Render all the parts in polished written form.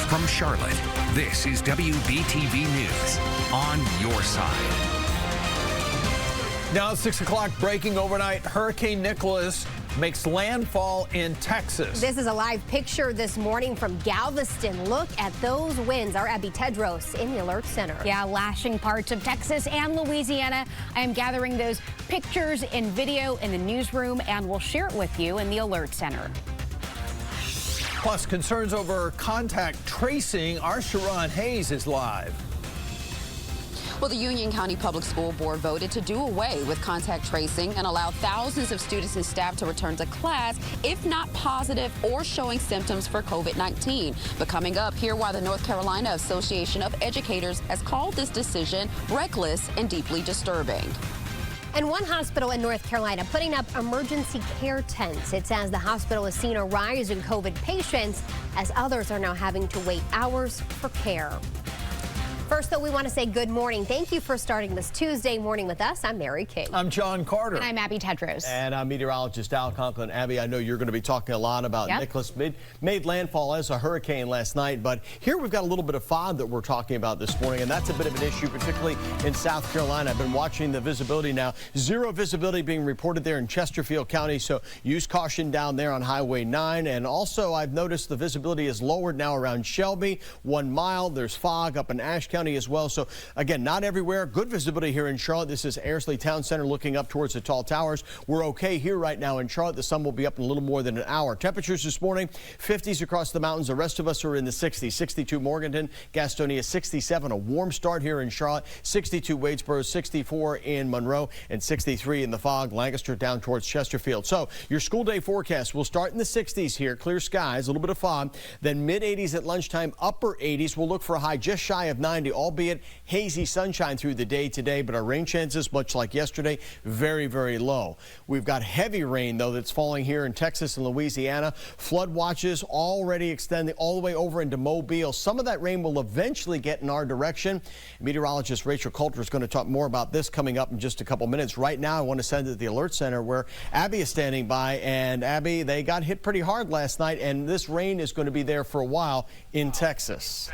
From Charlotte, this is WBTV News on your side. Now it's 6 o'clock, breaking overnight. Hurricane Nicholas makes landfall in Texas. This is a live picture this morning from Galveston. Look at those winds. Our Abby Tedros in the Alert Center. Yeah, lashing parts of Texas and Louisiana. I am gathering those pictures and video in the newsroom, and we'll share it with you in the Alert Center. Plus, concerns over contact tracing. Our Sharon Hayes is live. Well, the Union County Public School Board voted to do away with contact tracing and allow thousands of students and staff to return to class if not positive or showing symptoms for COVID-19. But coming up, hear why the North Carolina Association of Educators has called this decision reckless and deeply disturbing. And one hospital in North Carolina putting up emergency care tents. It says the hospital has seen a rise in COVID patients as others are now having to wait hours for care. First, though, we want to say good morning. Thank you for starting this Tuesday morning with us. I'm Mary King. I'm John Carter. And I'm Abby Tedros. And I'm meteorologist Al Conklin. Abby, I know you're going to be talking a lot about Nicholas. Made landfall as a hurricane last night, but here we've got a little bit of fog that we're talking about this morning, and that's a bit of an issue, particularly in South Carolina. I've been watching the visibility now. Zero visibility being reported there in Chesterfield County, so use caution down there on Highway 9. And also, I've noticed the visibility is lowered now around Shelby, 1 mile. There's fog up in Ashe County as well. So again, not everywhere. Good visibility here in Charlotte. This is Ayersley Town Center looking up towards the tall towers. We're okay here right now in Charlotte. The sun will be up in a little more than an hour. Temperatures this morning, 50s across the mountains. The rest of us are in the 60s. 62 Morganton, Gastonia 67. A warm start here in Charlotte. 62 Wadesboro, 64 in Monroe, and 63 in the fog. Lancaster down towards Chesterfield. So your school day forecast will start in the 60s here. Clear skies, a little bit of fog. Then mid 80s at lunchtime, upper 80s. We'll look for a high just shy of 90, albeit hazy sunshine through the day today, but our rain chances, much like yesterday, very, very low. We've got heavy rain, though, that's falling here in Texas and Louisiana. Flood watches already extending all the way over into Mobile. Some of that rain will eventually get in our direction. Meteorologist Rachel Coulter is going to talk more about this coming up in just a couple minutes. Right now, I want to send it to the Alert Center where Abby is standing by. And Abby, they got hit pretty hard last night, and this rain is going to be there for a while in Texas.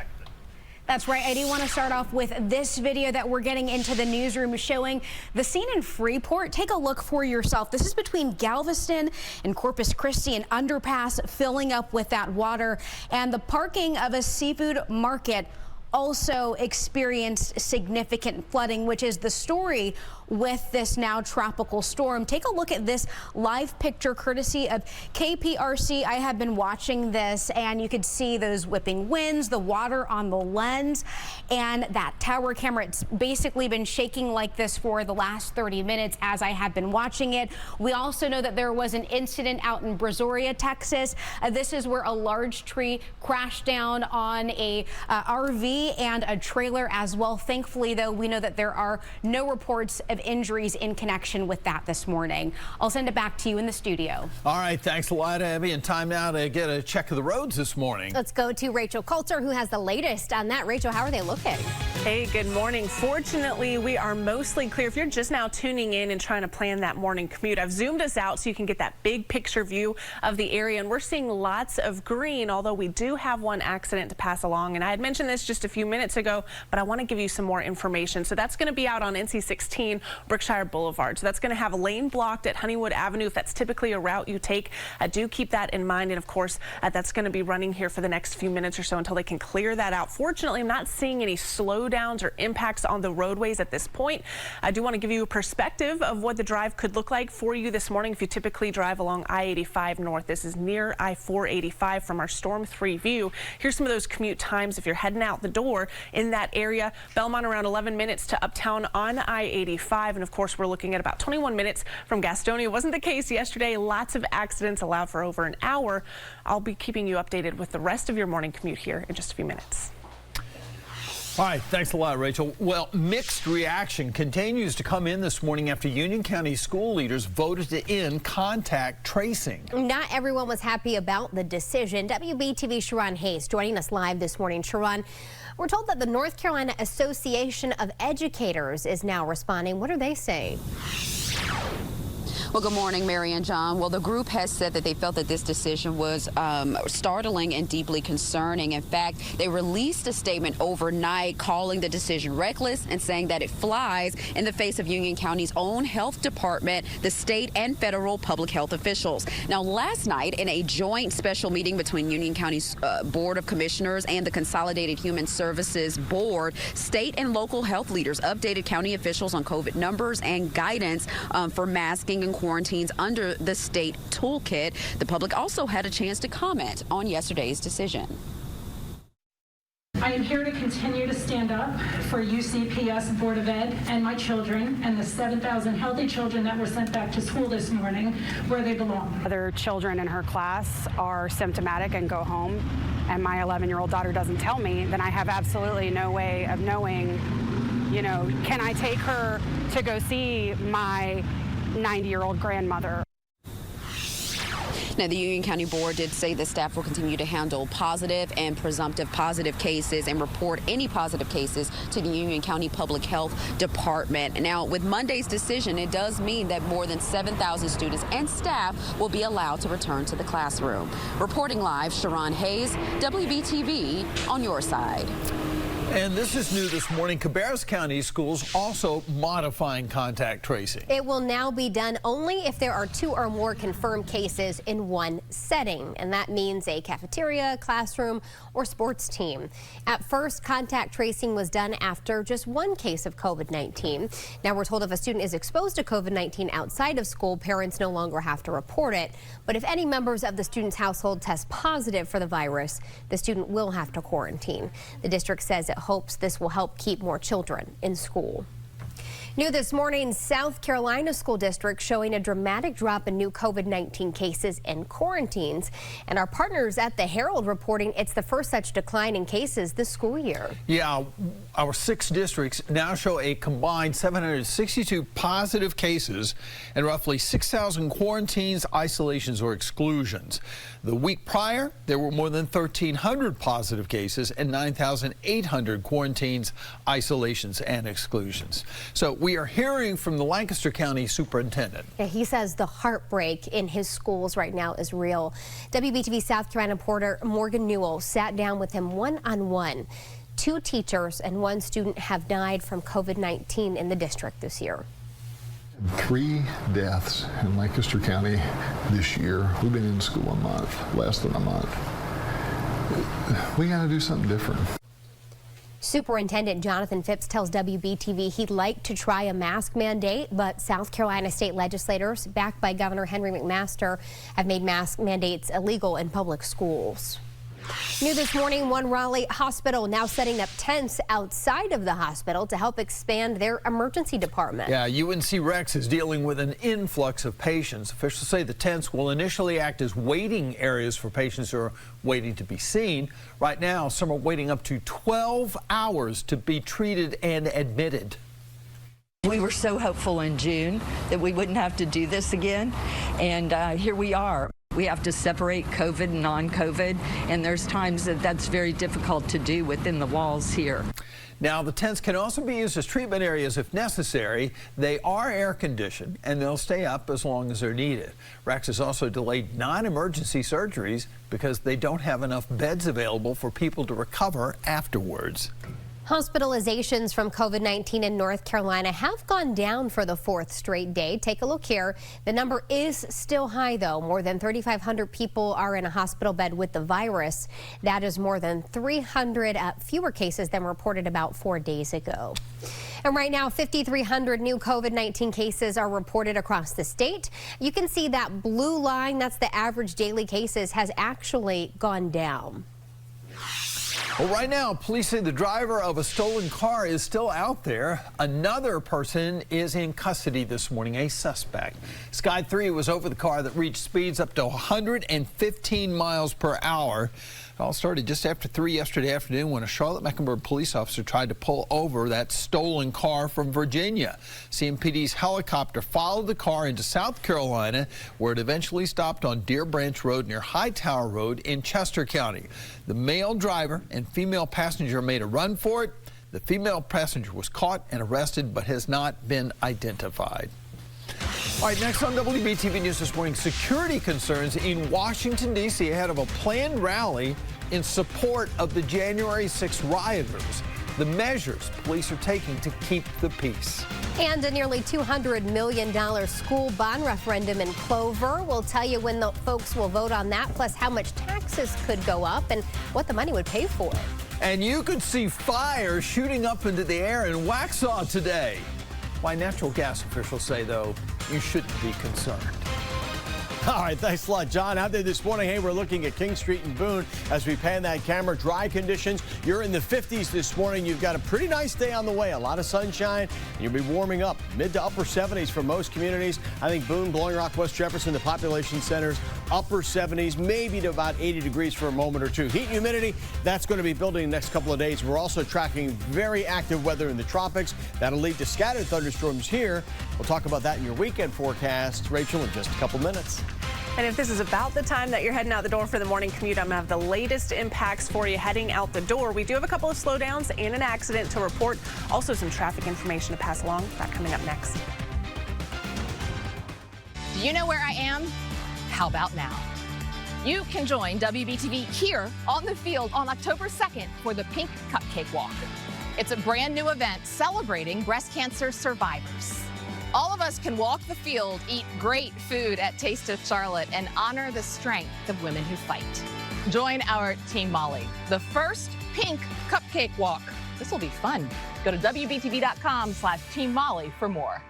That's right. I do want to start off with this video that we're getting into the newsroom showing the scene in Freeport. Take a look for yourself. This is between Galveston and Corpus Christi, an underpass filling up with that water, and the parking of a seafood market also experienced significant flooding, which is the story with this now tropical storm. Take a look at this live picture courtesy of KPRC. I have been watching this, and you could see those whipping winds, the water on the lens, and that tower camera. It's basically been shaking like this for the last 30 minutes as I have been watching it. We also know that there was an incident out in Brazoria, Texas. This is where a large tree crashed down on a RV and a trailer as well. Thankfully, though, we know that there are no reports of injuries in connection with that this morning. I'll send it back to you in the studio. All right, thanks a lot, Abby. And time now to get a check of the roads this morning. Let's go to Rachel Coulter, who has the latest on that. Rachel, how are they looking? Hey, good morning. Fortunately, we are mostly clear. If you're just now tuning in and trying to plan that morning commute, I've zoomed us out so you can get that big picture view of the area. And we're seeing lots of green, although we do have one accident to pass along. And I had mentioned this just a few minutes ago, but I want to give you some more information. So that's going to be out on NC 16 Brookshire Boulevard. So that's going to have a lane blocked at Honeywood Avenue. If that's typically a route you take, do keep that in mind. And of course, that's going to be running here for the next few minutes or so until they can clear that out. Fortunately, I'm not seeing any slowdowns or impacts on the roadways at this point. I do want to give you a perspective of what the drive could look like for you this morning if you typically drive along I-85 North. This is near I-485 from our Storm 3 view. Here's some of those commute times if you're heading out the door in that area. Belmont around 11 minutes to Uptown on I-85. And of course, we're looking at about 21 minutes from Gastonia. Wasn't the case yesterday. Lots of accidents allowed for over an hour. I'll be keeping you updated with the rest of your morning commute here in just a few minutes. All right, thanks a lot, Rachel. Well, mixed reaction continues to come in this morning after Union County school leaders voted to end contact tracing. Not everyone was happy about the decision. WBTV Sharon Hayes joining us live this morning. Sharon, we're told that the North Carolina Association of Educators is now responding. What are they saying? Well, good morning, Mary and John. Well, the group has said that they felt that this decision was startling and deeply concerning. In fact, they released a statement overnight calling the decision reckless and saying that it flies in the face of Union County's own health department, the state and federal public health officials. Now, last night, in a joint special meeting between Union County's Board of Commissioners and the Consolidated Human Services Board, state and local health leaders updated county officials on COVID numbers and guidance for masking and quarantines under the state toolkit. The public also had a chance to comment on yesterday's decision. I am here to continue to stand up for UCPS Board of Ed and my children and the 7,000 healthy children that were sent back to school this morning where they belong. Other children in her class are symptomatic and go home, and my 11-year-old daughter doesn't tell me, then I have absolutely no way of knowing, you know, can I take her to go see my 90-year-old grandmother? Now, the Union County Board did say the staff will continue to handle positive and presumptive positive cases and report any positive cases to the Union County Public Health Department. Now, with Monday's decision, it does mean that more than 7,000 students and staff will be allowed to return to the classroom. Reporting live, Sharon Hayes, WBTV, on your side. And this is new this morning. Cabarrus County schools also modifying contact tracing. It will now be done only if there are 2 or more confirmed cases in one setting, and that means a cafeteria, classroom, or sports team. At first, contact tracing was done after just 1 case of COVID-19. Now we're told if a student is exposed to COVID-19 outside of school, parents no longer have to report it. But if any members of the student's household test positive for the virus, the student will have to quarantine. The district says it hopes this will help keep more children in school. New this morning, South Carolina school districts showing a dramatic drop in new COVID-19 cases and quarantines. And our partners at the Herald reporting it's the first such decline in cases this school year. Yeah, our 6 districts now show a combined 762 positive cases and roughly 6,000 quarantines, isolations, or exclusions. The week prior, there were more than 1,300 positive cases and 9,800 quarantines, isolations, and exclusions. So we are hearing from the Lancaster County Superintendent. Yeah, he says the heartbreak in his schools right now is real. WBTV South Carolina reporter Morgan Newell sat down with him one-on-one. 2 teachers and 1 student have died from COVID-19 in the district this year. 3 deaths in Lancaster County this year. We've been in school a month, less than a month. We got to do something different. Superintendent Jonathan Phipps tells WBTV he'd like to try a mask mandate, but South Carolina state legislators, backed by Governor Henry McMaster, have made mask mandates illegal in public schools. New this morning, one Raleigh hospital now setting up tents outside of the hospital to help expand their emergency department. Yeah, UNC Rex is dealing with an influx of patients. Officials say the tents will initially act as waiting areas for patients who are waiting to be seen. Right now, some are waiting up to 12 hours to be treated and admitted. We were so hopeful in June that we wouldn't have to do this again, and here we are. We have to separate COVID and non-COVID, and there's times that that's very difficult to do within the walls here. Now, the tents can also be used as treatment areas if necessary. They are air-conditioned, and they'll stay up as long as they're needed. Rex has also delayed non-emergency surgeries because they don't have enough beds available for people to recover afterwards. Hospitalizations from COVID-19 in North Carolina have gone down for the 4th straight day. Take a look here. The number is still high, though. More than 3,500 people are in a hospital bed with the virus. That is more than 300 fewer cases than reported about 4 days ago. And right now, 5,300 new COVID-19 cases are reported across the state. You can see that blue line, that's the average daily cases, has actually gone down. Well, right now, police say the driver of a stolen car is still out there. Another person is in custody this morning, a suspect. Sky 3 was over the car that reached speeds up to 115 miles per hour. It all started just after 3 yesterday afternoon when a Charlotte-Mecklenburg police officer tried to pull over that stolen car from Virginia. CMPD's helicopter followed the car into South Carolina, where it eventually stopped on Deer Branch Road near Hightower Road in Chester County. The male driver and female passenger made a run for it. The female passenger was caught and arrested but has not been identified. All right, next on WBTV News this morning, security concerns in Washington, D.C. ahead of a planned rally in support of the January 6th rioters. The measures police are taking to keep the peace. And a nearly $200 million school bond referendum in Clover. We'll tell you when the folks will vote on that, plus how much taxes could go up and what the money would pay for. And you could see fire shooting up into the air in Waxhaw today. Why natural gas officials say, though, you shouldn't be concerned. All right, thanks a lot, John. Out there this morning, hey, we're looking at King Street and Boone as we pan that camera. Dry conditions. You're in the 50s this morning. You've got a pretty nice day on the way. A lot of sunshine. You'll be warming up mid to upper 70s for most communities. I think Boone, Blowing Rock, West Jefferson, the population centers, upper 70s, maybe to about 80 degrees for a moment or two. Heat and humidity, that's going to be building the next couple of days. We're also tracking very active weather in the tropics. That'll lead to scattered thunderstorms here. We'll talk about that in your weekend forecast, Rachel, in just a couple minutes. And if this is about the time that you're heading out the door for the morning commute, I'm going to have the latest impacts for you heading out the door. We do have a couple of slowdowns and an accident to report. Also some traffic information to pass along. That coming up next. Do you know where I am? How about now? You can join WBTV here on the field on October 2nd for the Pink Cupcake Walk. It's a brand new event celebrating breast cancer survivors. All of us can walk the field, eat great food at Taste of Charlotte, and honor the strength of women who fight. Join our Team Molly, the first Pink Cupcake Walk. This will be fun. Go to WBTV.com/Team Molly for more.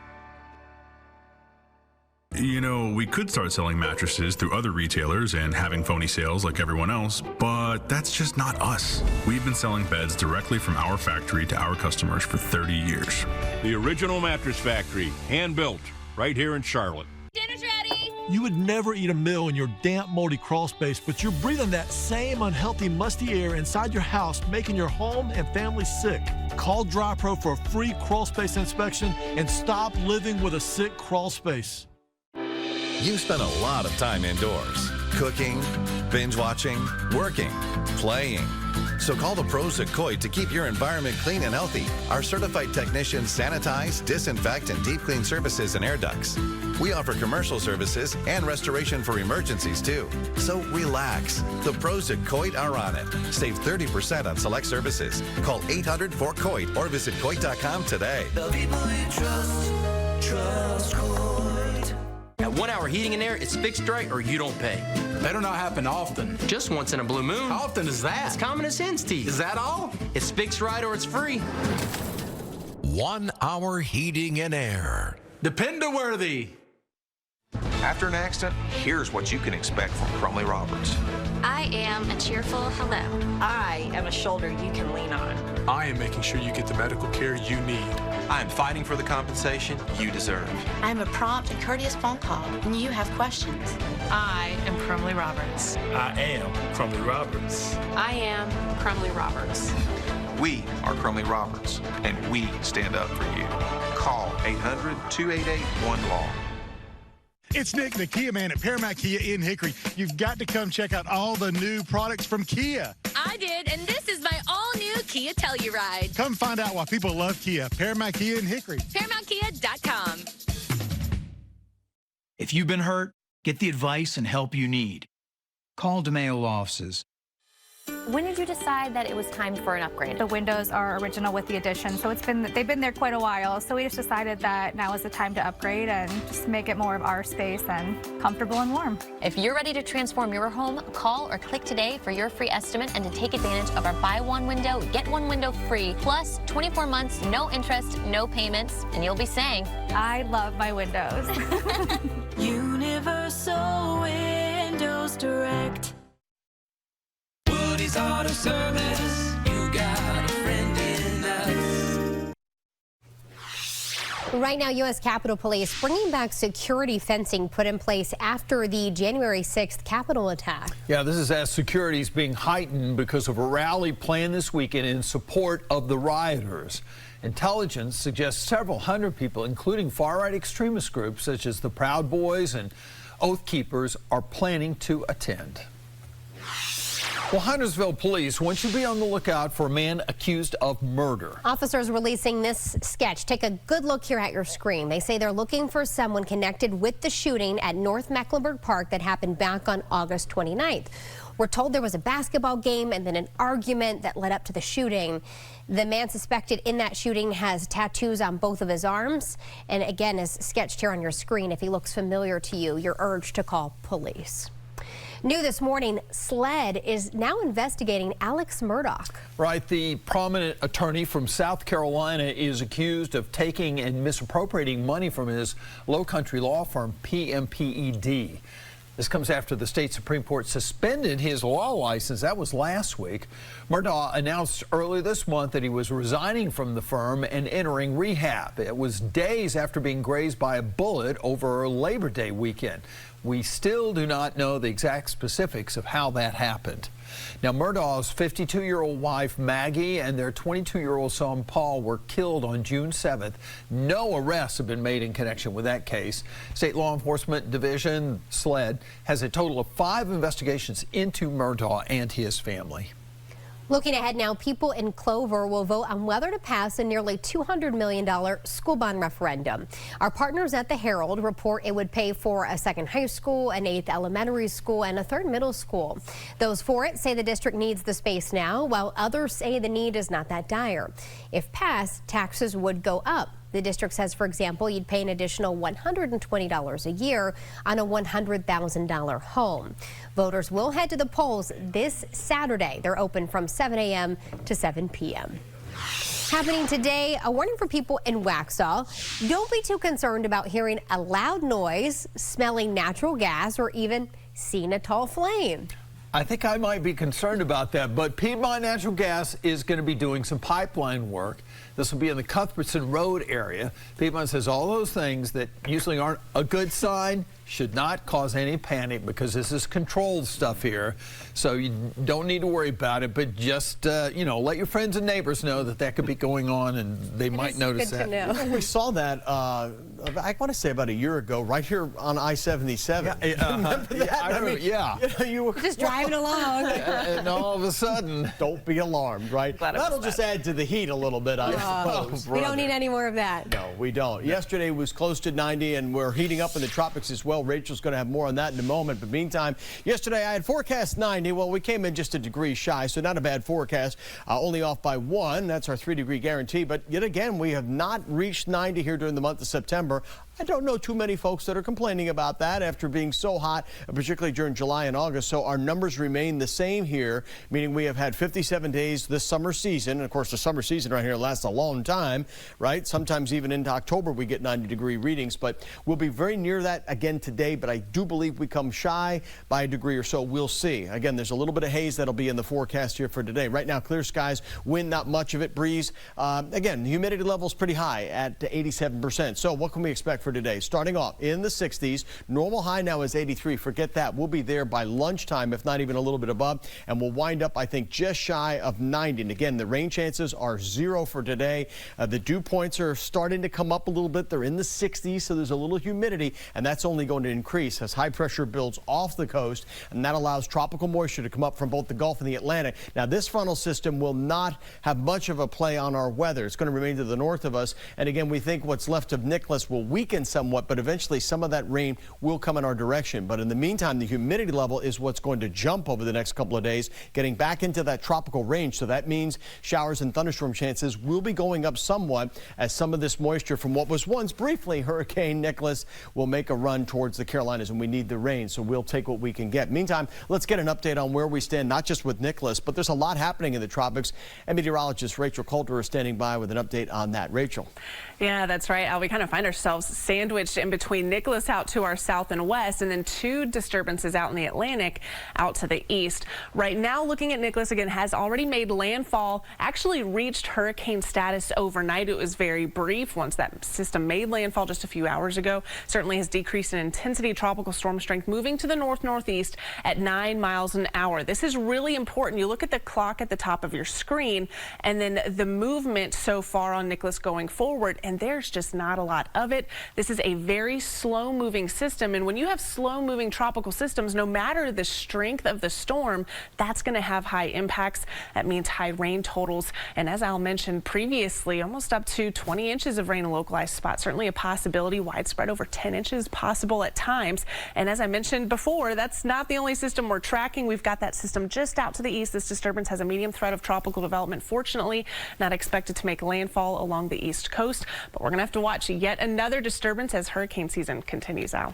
You know, we could start selling mattresses through other retailers and having phony sales like everyone else, but that's just not us. We've been selling beds directly from our factory to our customers for 30 years. The original mattress factory, hand-built, right here in Charlotte. Dinner's ready! You would never eat a meal in your damp, moldy crawl space, but you're breathing that same unhealthy, musty air inside your house, making your home and family sick. Call DryPro for a free crawl space inspection and stop living with a sick crawl space. You spend a lot of time indoors, cooking, binge watching, working, playing. So call the pros at Coit to keep your environment clean and healthy. Our certified technicians sanitize, disinfect, and deep clean surfaces and air ducts. We offer commercial services and restoration for emergencies too. So relax. The pros at Coit are on it. Save 30% on select services. Call 800-4COIT or visit Coit.com today. The people you trust Coit. At 1 Hour Heating and Air, it's fixed right or you don't pay. Better not happen often. Just once in a blue moon. How often is that? It's common as hen's teeth. Is that all? It's fixed right or it's free. 1 Hour Heating and Air. Depend-a-worthy. After an accident, here's what you can expect from Crumley Roberts. I am a cheerful hello. I am a shoulder you can lean on. I am making sure you get the medical care you need. I am fighting for the compensation you deserve. I am a prompt and courteous phone call when you have questions. I am Crumley Roberts. I am Crumley Roberts. I am Crumley Roberts. We are Crumley Roberts, and we stand up for you. Call 800-288-1LAW. It's Nick, the Kia man at Paramount Kia in Hickory. You've got to come check out all the new products from Kia. I did, and this is my all-new Kia Telluride. Come find out why people love Kia. Paramount Kia in Hickory. ParamountKia.com. If you've been hurt, get the advice and help you need. Call DeMayo Law Offices. When did you decide that it was time for an upgrade? The windows are original with the addition, so they've been there quite a while. So we just decided that now is the time to upgrade and just make it more of our space and comfortable and warm. If you're ready to transform your home, call or click today for your free estimate and to take advantage of our buy one window, get one window free, plus 24 months, no interest, no payments, and you'll be saying, I love my windows. Universal Windows Direct. Woody's Auto Service, you got a friend in us. Right now, U.S. Capitol Police bringing back security fencing put in place after the January 6th Capitol attack. Yeah, this is as security is being heightened because of a rally planned this weekend in support of the rioters. Intelligence suggests several hundred people, including far-right extremist groups such as the Proud Boys and Oath Keepers, are planning to attend. Well, Huntersville police want you to be on the lookout for a man accused of murder. Officers releasing this sketch. Take a good look here at your screen. They say they're looking for someone connected with the shooting at North Mecklenburg Park that happened back on August 29th. We're told there was a basketball game and then an argument that led up to the shooting. The man suspected in that shooting has tattoos on both of his arms. And again, as sketched here on your screen, if he looks familiar to you, you're urged to call police. New this morning, SLED is now investigating Alex Murdaugh. Right, the prominent attorney from South Carolina is accused of taking and misappropriating money from his low-country law firm, PMPED. This comes after the state Supreme Court suspended his law license. That was last week. Murdaugh announced earlier this month that he was resigning from the firm and entering rehab. It was days after being grazed by a bullet over Labor Day weekend. We still do not know the exact specifics of how that happened. Now, Murdaugh's 52-year-old wife, Maggie, and their 22-year-old son, Paul, were killed on June 7th. No arrests have been made in connection with that case. State Law Enforcement Division, SLED, has a total of 5 investigations into Murdaugh and his family. Looking ahead now, people in Clover will vote on whether to pass a nearly $200 million school bond referendum. Our partners at the Herald report it would pay for a 2nd high school, an 8th elementary school, and a 3rd middle school. Those for it say the district needs the space now, while others say the need is not that dire. If passed, taxes would go up. The district says, for example, you'd pay an additional $120 a year on a $100,000 home. Voters will head to the polls this Saturday. They're open from 7 a.m. to 7 p.m. Happening today, a warning for people in Waxhaw. Don't be too concerned about hearing a loud noise, smelling natural gas, or even seeing a tall flame. I think I might be concerned about that, but Piedmont Natural Gas is going to be doing some pipeline work. This will be in the Cuthbertson Road area. Piedmont says all those things that usually aren't a good sign should not cause any panic because this is controlled stuff here. So you don't need to worry about it, but just, you know, let your friends and neighbors know that that could be going on and they might notice that. You know, we saw that, I want to say about a year ago, right here on I-77. Remember that? Yeah, I mean, yeah. You know, you were just driving along. And all of a sudden. Don't be alarmed, right? That'll just add to the heat a little bit, I suppose. We don't need any more of that. No, we don't. Yesterday was close to 90 and we're heating up in the tropics as well. Rachel's going to have more on that in a moment. But meantime, yesterday I had forecast 90. Well, we came in just a degree shy, so not a bad forecast. Only off by 1. That's our 3-degree guarantee. But yet again, we have not reached 90 here during the month of September. I don't know too many folks that are complaining about that after being so hot, particularly during July and August. So our numbers remain the same here, meaning we have had 57 days this summer season. And of course, the summer season right here lasts a long time, right? Sometimes even into October, we get 90-degree readings, but we'll be very near that again today. But I do believe we come shy by a degree or so. We'll see. Again, there's a little bit of haze that'll be in the forecast here for today. Right now, clear skies, wind, not much of it, breeze. Again, the humidity level is pretty high at 87%. So what can we expect for today? Starting off in the 60s. Normal high now is 83. Forget that. We'll be there by lunchtime, if not even a little bit above. And we'll wind up, I think, just shy of 90. And again, the rain chances are 0 for today. The dew points are starting to come up a little bit. They're in the 60s, so there's a little humidity, and that's only going to increase as high pressure builds off the coast, and that allows tropical moisture to come up from both the Gulf and the Atlantic. Now, this frontal system will not have much of a play on our weather. It's going to remain to the north of us. And again, we think what's left of Nicholas will weaken somewhat, but eventually some of that rain will come in our direction. But in the meantime, the humidity level is what's going to jump over the next couple of days, getting back into that tropical range. So that means showers and thunderstorm chances will be going up somewhat as some of this moisture from what was once briefly Hurricane Nicholas will make a run towards the Carolinas, and we need the rain, so we'll take what we can get. Meantime, let's get an update on where we stand, not just with Nicholas, but there's a lot happening in the tropics. And meteorologist Rachel Coulter is standing by with an update on that. Rachel. Yeah, that's right, Al. We kind of find ourselves sandwiched in between Nicholas out to our south and west, and then 2 disturbances out in the Atlantic out to the east. Right now, looking at Nicholas again, has already made landfall, actually reached hurricane status overnight. It was very brief once that system made landfall just a few hours ago. Certainly has decreased in intensity tropical storm strength moving to the north-northeast at 9 miles an hour. This is really important. You look at the clock at the top of your screen and then the movement so far on Nicholas going forward, and there's just not a lot of it. This is a very slow moving system, and when you have slow moving tropical systems, no matter the strength of the storm, that's going to have high impacts. That means high rain totals, and as Al mentioned previously, almost up to 20 inches of rain in localized spots. Certainly a possibility. Widespread over 10 inches possible at times. And as I mentioned before, that's not the only system we're tracking. We've got that system just out to the east. This disturbance has a medium threat of tropical development. Fortunately, not expected to make landfall along the east coast, but we're going to have to watch yet another disturbance as hurricane season continues out.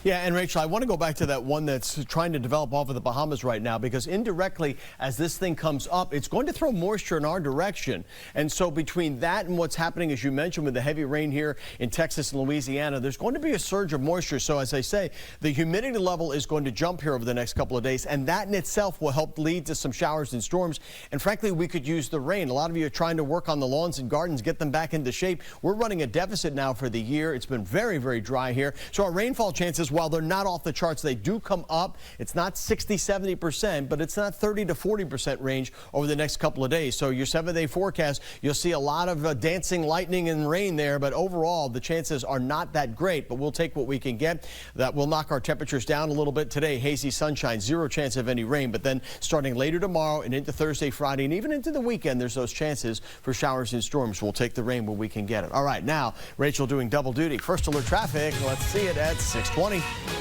Yeah, and Rachel, I want to go back to that one that's trying to develop off of the Bahamas right now, because indirectly, as this thing comes up, it's going to throw moisture in our direction. And so between that and what's happening, as you mentioned, with the heavy rain here in Texas and Louisiana, there's going to be a surge of moisture. So as I say, the humidity level is going to jump here over the next couple of days, and that in itself will help lead to some showers and storms. And frankly, we could use the rain. A lot of you are trying to work on the lawns and gardens, get them back into shape. We're running a deficit now for the year. It's been very, very dry here. So our rainfall chances, while they're not off the charts, they do come up. It's not 60-70%, but it's not 30 to 40% range over the next couple of days. So your 7-day forecast, you'll see a lot of dancing lightning and rain there, but overall the chances are not that great, but we'll take what we can get. That will knock our temperatures down a little bit today. Hazy sunshine, zero chance of any rain, but then starting later tomorrow and into Thursday, Friday, and even into the weekend, there's those chances for showers and storms. We'll take the rain when we can get it. All right, now Rachel doing double duty. First alert traffic. Let's see it at 6:20.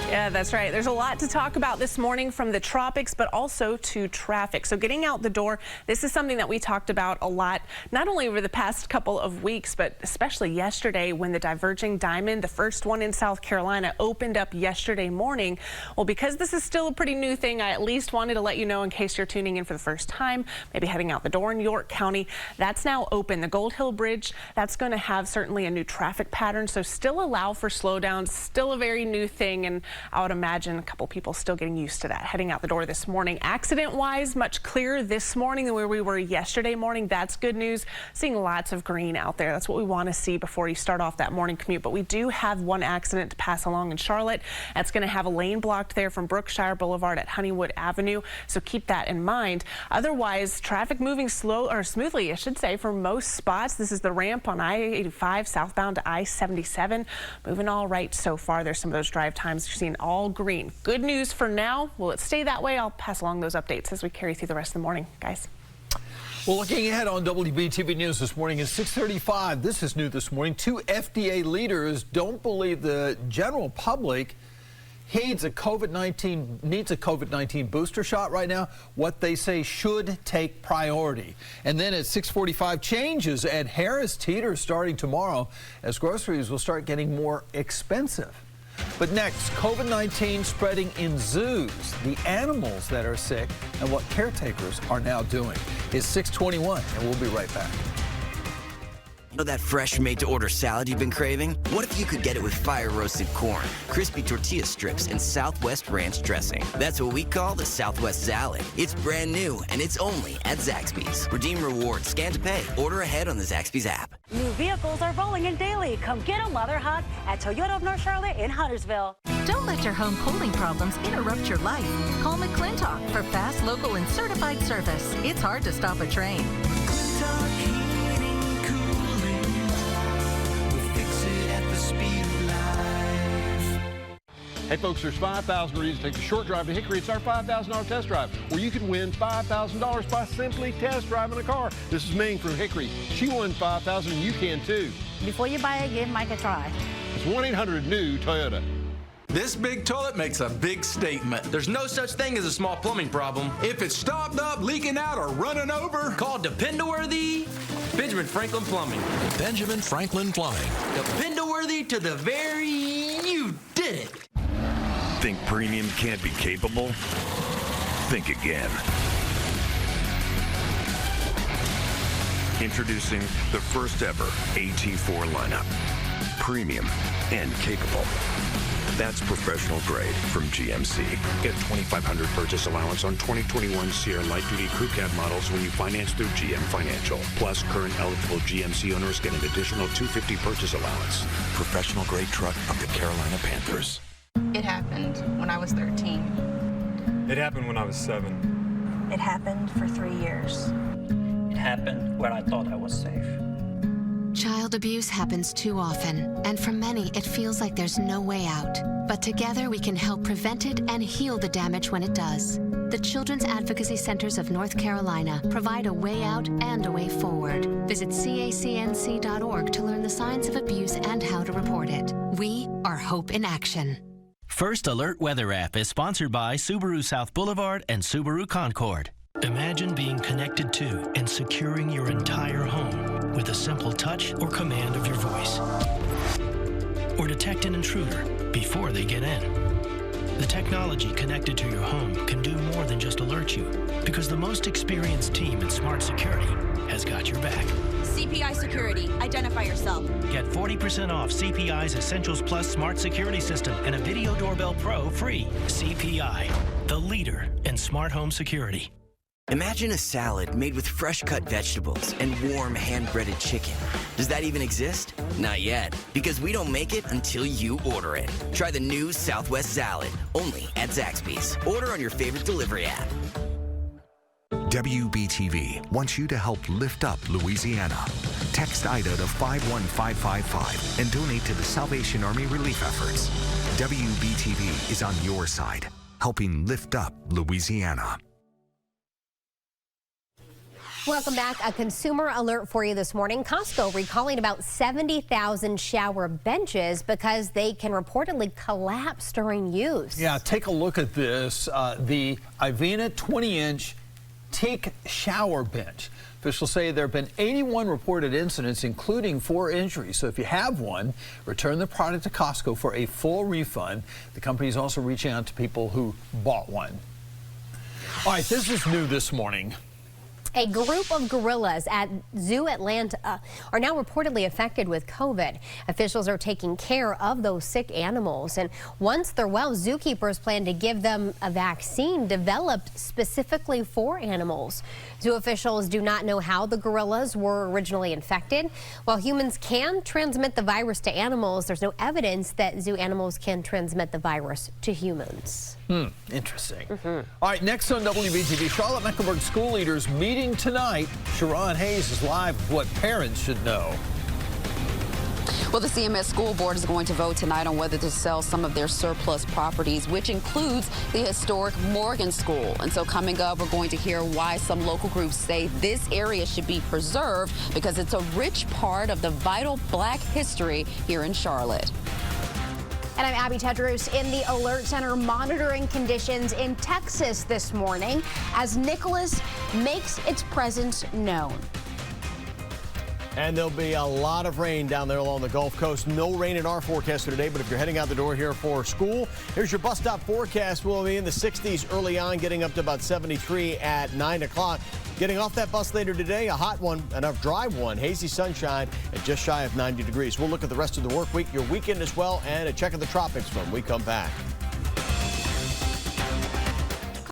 Yeah, that's right. There's a lot to talk about this morning, from the tropics, but also to traffic. So getting out the door, this is something that we talked about a lot, not only over the past couple of weeks, but especially yesterday when the diverging diamond, the first one in South Carolina, opened up yesterday morning. Well, because this is still a pretty new thing, I at least wanted to let you know in case you're tuning in for the first time, maybe heading out the door in York County. That's now open. The Gold Hill Bridge, that's going to have certainly a new traffic pattern, so still allow for slowdowns, still a very new thing, and I would imagine a couple people still getting used to that. Heading out the door this morning, accident-wise, much clearer this morning than where we were yesterday morning. That's good news. Seeing lots of green out there. That's what we want to see before you start off that morning commute. But we do have one accident to pass along in Charlotte. That's going to have a lane blocked there from Brookshire Boulevard at Honeywood Avenue. So keep that in mind. Otherwise, traffic moving smoothly, I should say, for most spots. This is the ramp on I-85 southbound to I-77. Moving all right so far. There's some of those drive times you're seeing all green. Good news for now. Will it stay that way? I'll pass along those updates as we carry through the rest of the morning, guys. Well, looking ahead on WBTV News this morning is 6:35. This is new this morning. 2 FDA leaders don't believe the general public needs a COVID-19 booster shot right now. What they say should take priority. And then at 6:45, changes at Harris Teeter starting tomorrow as groceries will start getting more expensive. But next, COVID-19 spreading in zoos, the animals that are sick, and what caretakers are now doing. It's 6:21, and we'll be right back. You know that fresh made-to-order salad you've been craving? What if you could get it with fire-roasted corn, crispy tortilla strips, and Southwest ranch dressing? That's what we call the Southwest Salad. It's brand new, and it's only at Zaxby's. Redeem rewards, scan to pay, order ahead on the Zaxby's app. New vehicles are rolling in daily. Come get them while they're hot at Toyota of North Charlotte in Huntersville. Don't let your home cooling problems interrupt your life. Call McClintock for fast, local, and certified service. It's hard to stop a train. Hey folks, there's 5,000 reasons to take the short drive to Hickory. It's our $5,000 test drive, where you can win $5,000 by simply test driving a car. This is Ming from Hickory. She won $5,000 and you can too. Before you buy it, give Mike a try. It's 1-800-NEW-TOYOTA. This big toilet makes a big statement. There's no such thing as a small plumbing problem. If it's stopped up, leaking out, or running over, call dependable-worthy Benjamin Franklin Plumbing. Benjamin Franklin Plumbing. Dependable-worthy to the very you did it. Think premium can't be capable? Think again. Introducing the first ever AT4 lineup. Premium and capable. That's professional grade from GMC. Get $2,500 purchase allowance on 2021 Sierra Light Duty Crew Cab models when you finance through GM Financial. Plus, current eligible GMC owners get an additional $250 purchase allowance. Professional grade truck of the Carolina Panthers. happened when I was 13. It happened when I was 7. It happened for 3 years. It happened when I thought I was safe. Child abuse happens too often, and for many, it feels like there's no way out. But together, we can help prevent it and heal the damage when it does. The Children's Advocacy Centers of North Carolina provide a way out and a way forward. Visit cacnc.org to learn the signs of abuse and how to report it. We are hope in action. First Alert Weather App is sponsored by Subaru South Boulevard and Subaru Concord. Imagine being connected to and securing your entire home with a simple touch or command of your voice. Or detect an intruder before they get in. The technology connected to your home can do more than just alert you, because the most experienced team in smart security has got your back. CPI Security. Identify yourself. Get 40% off CPI's Essentials Plus Smart Security System and a Video Doorbell Pro free. CPI, the leader in smart home security. Imagine a salad made with fresh-cut vegetables and warm hand-breaded chicken. Does that even exist? Not yet, because we don't make it until you order it. Try the new Southwest Salad, only at Zaxby's. Order on your favorite delivery app. WBTV wants you to help lift up Louisiana. Text IDA to 51555 and donate to the Salvation Army relief efforts. WBTV is on your side, helping lift up Louisiana. Welcome back. A consumer alert for you this morning. Costco recalling about 70,000 shower benches because they can reportedly collapse during use. Yeah, take a look at this. The Ivina 20-inch teak shower bench. Officials say there have been 81 reported incidents, including 4 injuries. So if you have one, return the product to Costco for a full refund. The company is also reaching out to people who bought one. All right, this is new this morning. A group of gorillas at Zoo Atlanta are now reportedly affected with COVID. Officials are taking care of those sick animals, and once they're well, zookeepers plan to give them a vaccine developed specifically for animals. Zoo officials do not know how the gorillas were originally infected. While humans can transmit the virus to animals, there's no evidence that zoo animals can transmit the virus to humans. Interesting. All right, next on WBTV, Charlotte-Mecklenburg school leaders meeting tonight. Sharon Hayes is live with what parents should know. Well, the CMS school board is going to vote tonight on whether to sell some of their surplus properties, which includes the historic Morgan School. And so coming up, we're going to hear why some local groups say this area should be preserved because it's a rich part of the vital Black history here in Charlotte. And I'm Abby Tedros in the Alert Center monitoring conditions in Texas this morning as Nicholas makes its presence known. And there'll be a lot of rain down there along the Gulf Coast. No rain in our forecast for today, but if you're heading out the door here for school, here's your bus stop forecast. We'll be in the 60s early on, getting up to about 73 at 9 o'clock. Getting off that bus later today, a hot one and a dry one. Hazy sunshine and just shy of 90 degrees. We'll look at the rest of the work week, your weekend as well, and a check of the tropics when we come back.